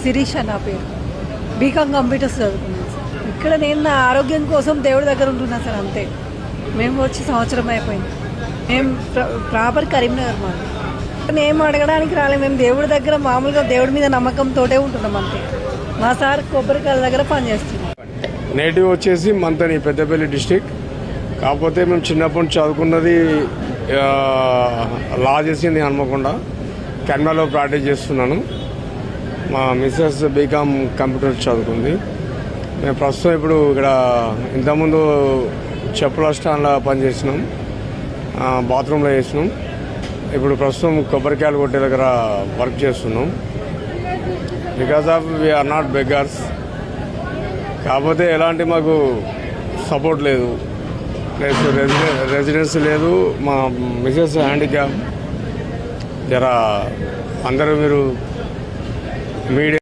శిరీష్ నా పేరు. BCom computers చదువుకున్నాను సార్. ఇక్కడ నేను నా ఆరోగ్యం కోసం దేవుడి దగ్గర ఉంటున్నా సార్, అంతే. మేము వచ్చి సంవత్సరం అయిపోయింది. మేము ప్రాపర్ కరీంనగర్ మాది. మేము అడగడానికి రాలేదు, మేము దేవుడి దగ్గర మామూలుగా దేవుడి మీద నమ్మకంతోటే ఉంటున్నాం, అంతే. మా సార్ కొబ్బరికాయల దగ్గర పనిచేస్తున్నాం. నేటివ్ వచ్చేసి మంతని, పెద్దపల్లి డిస్టిక్. కాకపోతే మేము చిన్నప్పటి నుంచి చదువుకున్నది లా చేసింది హన్మకొండ. కెనడాలో ప్రాక్టీస్ చేస్తున్నాను. మా మిస్సెస్ బీకామ్ కంప్యూటర్ చదువుకుంది. మేము ప్రస్తుతం ఇప్పుడు ఇక్కడ ఇంతకుముందు చెప్పుల స్టాండ్లో పనిచేసినాం, బాత్రూంలో చేసినాం. ఇప్పుడు ప్రస్తుతం కొబ్బరికాయలు కొట్టే దగ్గర వర్క్ చేస్తున్నాం. Because of we're not beggars. కాకపోతే ఎలాంటి మాకు సపోర్ట్ లేదు, ప్లస్ రెసిడెన్సీ లేదు. మా మిసెస్ హ్యాండిక్యాప్. జర అందరూ మీరు మీడియా